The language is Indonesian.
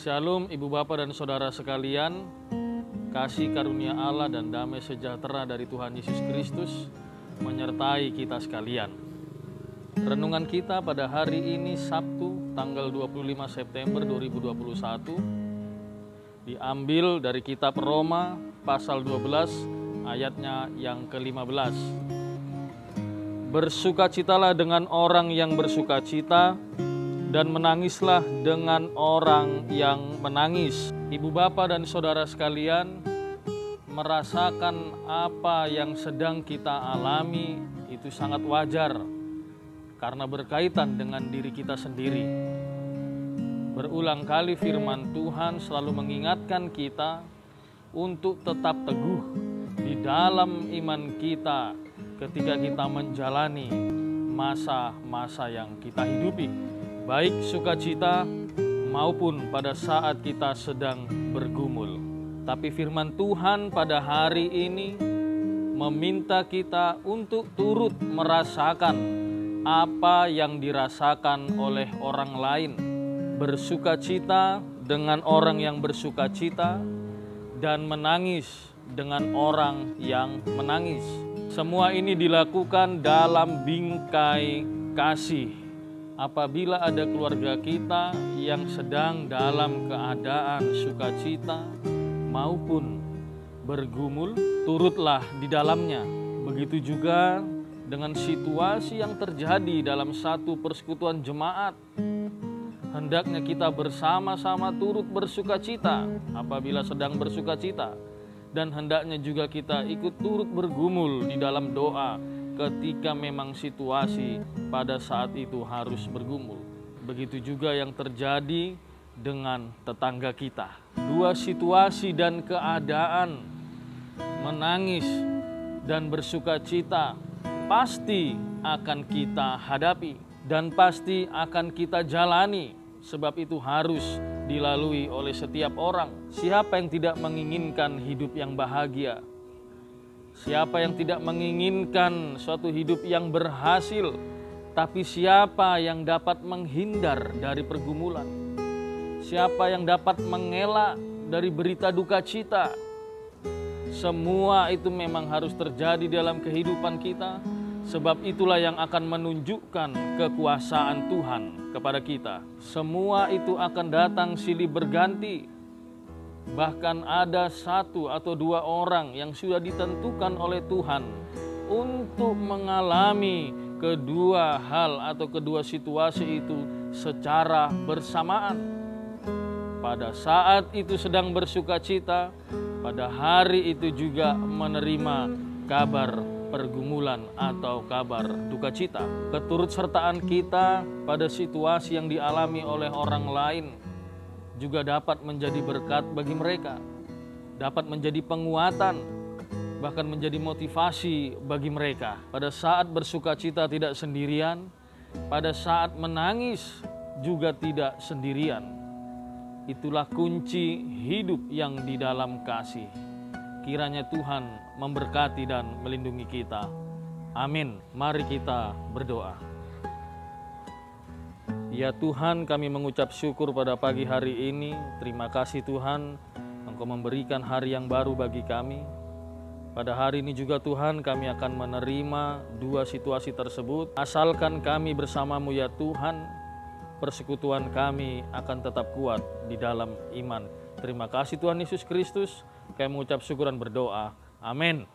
Shalom Ibu Bapak dan Saudara sekalian, kasih karunia Allah dan damai sejahtera dari Tuhan Yesus Kristus menyertai kita sekalian. Renungan kita pada hari ini Sabtu tanggal 25 September 2021 diambil dari kitab Roma pasal 12 ayatnya yang ke-15. Bersukacitalah dengan orang yang bersukacita dan menangislah dengan orang yang menangis. Ibu bapak dan saudara sekalian, merasakan apa yang sedang kita alami itu sangat wajar karena berkaitan dengan diri kita sendiri. Berulang kali firman Tuhan selalu mengingatkan kita untuk tetap teguh di dalam iman kita ketika kita menjalani masa-masa yang kita hidupi, baik sukacita maupun pada saat kita sedang bergumul. Tapi firman Tuhan pada hari ini meminta kita untuk turut merasakan apa yang dirasakan oleh orang lain. Bersukacita dengan orang yang bersukacita dan menangis dengan orang yang menangis. Semua ini dilakukan dalam bingkai kasih. Apabila ada keluarga kita yang sedang dalam keadaan sukacita maupun bergumul, turutlah di dalamnya. Begitu juga dengan situasi yang terjadi dalam satu persekutuan jemaat. Hendaknya kita bersama-sama turut bersukacita apabila sedang bersukacita. Dan hendaknya juga kita ikut turut bergumul di dalam doa ketika memang situasi pada saat itu harus bergumul. Begitu juga yang terjadi dengan tetangga kita. Dua situasi dan keadaan, menangis dan bersukacita, pasti akan kita hadapi dan pasti akan kita jalani. Sebab itu harus dilalui oleh setiap orang. Siapa yang tidak menginginkan hidup yang bahagia? Siapa yang tidak menginginkan suatu hidup yang berhasil? Tapi siapa yang dapat menghindar dari pergumulan? Siapa yang dapat mengelak dari berita duka cita? Semua itu memang harus terjadi dalam kehidupan kita. Sebab itulah yang akan menunjukkan kekuasaan Tuhan kepada kita. Semua itu akan datang silih berganti. Bahkan ada satu atau dua orang yang sudah ditentukan oleh Tuhan untuk mengalami kedua hal atau kedua situasi itu secara bersamaan. Pada saat itu sedang bersukacita, pada hari itu juga menerima kabar pergumulan atau kabar duka cita. Keturutsertaan kita pada situasi yang dialami oleh orang lain juga dapat menjadi berkat bagi mereka, dapat menjadi penguatan, bahkan menjadi motivasi bagi mereka. Pada saat bersukacita tidak sendirian, pada saat menangis juga tidak sendirian. Itulah kunci hidup yang di dalam kasih. Kiranya Tuhan memberkati dan melindungi kita. Amin. Mari kita berdoa. Ya Tuhan, kami mengucap syukur pada pagi hari ini. Terima kasih Tuhan, Engkau memberikan hari yang baru bagi kami. Pada hari ini juga Tuhan, kami akan menerima dua situasi tersebut. Asalkan kami bersama-Mu ya Tuhan, persekutuan kami akan tetap kuat di dalam iman. Terima kasih Tuhan Yesus Kristus. Kami mengucap syukur dan berdoa. Amin.